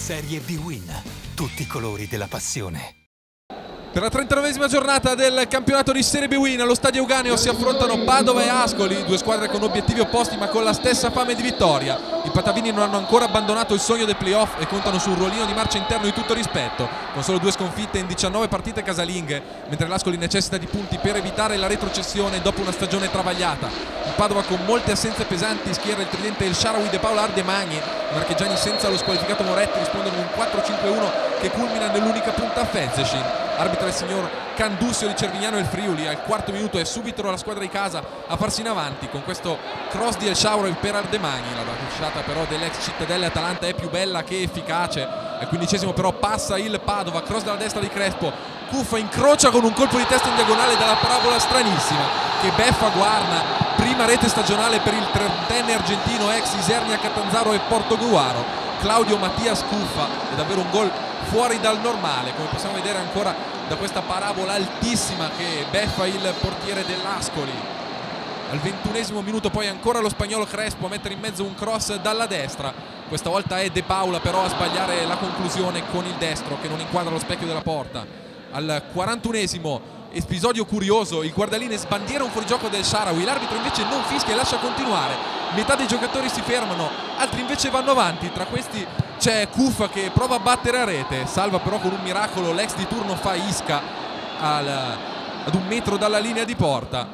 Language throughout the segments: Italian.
Serie B-Win. Tutti i colori della passione. Per la 39esima giornata del campionato di Serie B-Win allo Stadio Euganeo si affrontano Padova e Ascoli, due squadre con obiettivi opposti ma con la stessa fame di vittoria. I patavini non hanno ancora abbandonato il sogno dei playoff e contano su un ruolino di marcia interno di tutto rispetto, con solo 2 sconfitte in 19 partite casalinghe, mentre l'Ascoli necessita di punti per evitare la retrocessione dopo una stagione travagliata. Il Padova, con molte assenze pesanti, schiera il tridente El Shaarawy, De Paula, Ardemagni. I marchigiani senza lo squalificato Moretti rispondono con un 4-5-1 che culmina nell'unica punta a Fezecin. Arbitra il signor Candussio di Cervignano e il Friuli. Al quarto minuto è subito la squadra di casa a farsi in avanti con questo cross di El Shaarawy per Ardemagni. La rovesciata però dell'ex Cittadella Atalanta è più bella che efficace. Al 15esimo però passa il Padova, cross dalla destra di Crespo, Cuffa incrocia con un colpo di testa in diagonale dalla parabola stranissima che beffa Guarna, prima rete stagionale per il trentenne argentino ex Isernia, Catanzaro e Portogruaro. Claudio Mattias Cuffa è davvero un gol fuori dal normale, come possiamo vedere ancora da questa parabola altissima che beffa il portiere dell'Ascoli. Al 21esimo minuto poi ancora lo spagnolo Crespo a mettere in mezzo un cross dalla destra, questa volta è De Paula però a sbagliare la conclusione con il destro che non inquadra lo specchio della porta. Al 41esimo episodio curioso, il guardaline sbandiera un fuorigioco del Shaarawy, l'arbitro invece non fischia e lascia continuare. Metà dei giocatori si fermano, altri invece vanno avanti, tra questi c'è Cuffa che prova a battere a rete, salva però con un miracolo l'ex di turno Faisca ad 1 metro dalla linea di porta.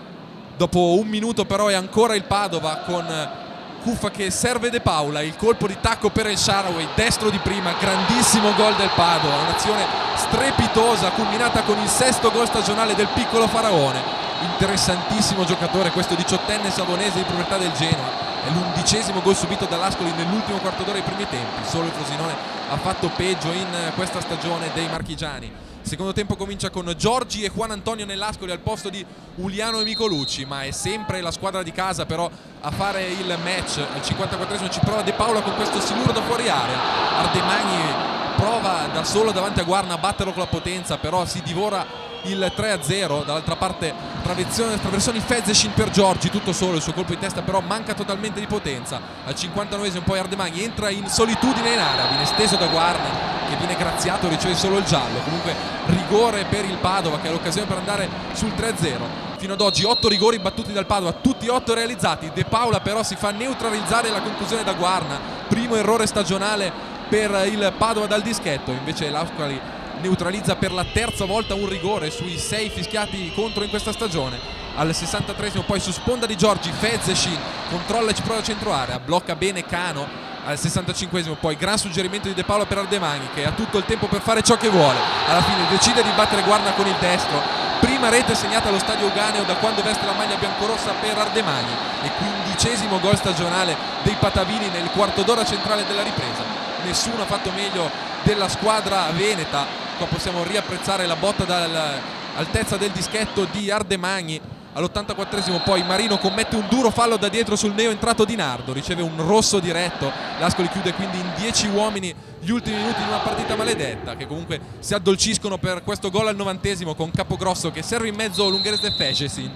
Dopo 1 minuto però è ancora il Padova con Cuffa che serve De Paula, il colpo di tacco per il Shaarawy, destro di prima, grandissimo gol del Padova, un'azione strepitosa culminata con il 6º gol stagionale del piccolo faraone. Interessantissimo giocatore questo 18enne savonese di proprietà del Genoa, è l'11esimo gol subito dall'Ascoli nell'ultimo quarto d'ora dei primi tempi, solo il Frosinone ha fatto peggio in questa stagione dei marchigiani. Il secondo tempo comincia con Giorgi e Juan Antonio nell'Ascoli al posto di Uliano e Micolucci, ma è sempre la squadra di casa però a fare il match. Al 54esimo ci prova De Paula con questo siluro da fuori area, Ardemagni prova da solo davanti a Guarna a batterlo con la potenza, però si divora il 3-0. Dall'altra parte traversoni Fezecin per Giorgi, tutto solo, il suo colpo di testa però manca totalmente di potenza. Al 59esimo poi Ardemagni entra in solitudine in area, viene steso da Guarna che viene graziato, riceve solo il giallo. Comunque rigore per il Padova che ha l'occasione per andare sul 3-0. Fino ad oggi 8 rigori battuti dal Padova, tutti 8 realizzati. De Paula però si fa neutralizzare la conclusione da Guarna, primo errore stagionale per il Padova dal dischetto. Invece l'Ascoli neutralizza per la terza volta un rigore sui 6 fischiati contro in questa stagione. Al 63esimo poi su sponda di Giorgi Fezecin controlla e ci prova a centro area, blocca bene Cano. Al 65esimo poi gran suggerimento di De Paula per Ardemagni che ha tutto il tempo per fare ciò che vuole, alla fine decide di battere Guarna con il destro, prima rete segnata allo Stadio Euganeo da quando veste la maglia biancorossa per Ardemagni e 15esimo gol stagionale dei patavini nel quarto d'ora centrale della ripresa. Nessuno ha fatto meglio della squadra veneta, qua possiamo riapprezzare la botta dall'altezza del dischetto di Ardemagni. All'84esimo poi Marino commette un duro fallo da dietro sul neo entrato Di Nardo, riceve un rosso diretto. L'Ascoli chiude quindi in 10 uomini gli ultimi minuti di una partita maledetta che comunque si addolciscono per questo gol al 90esimo con Capogrosso che serve in mezzo l'ungherese Fezecin.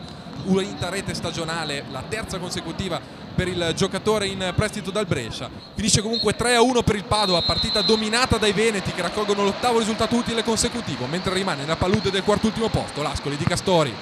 Unita rete stagionale, la terza consecutiva per il giocatore in prestito dal Brescia. Finisce comunque 3-1 per il Padova, partita dominata dai veneti che raccolgono l'8º risultato utile consecutivo, mentre rimane nella palude del quart'ultimo posto l'Ascoli di Castori.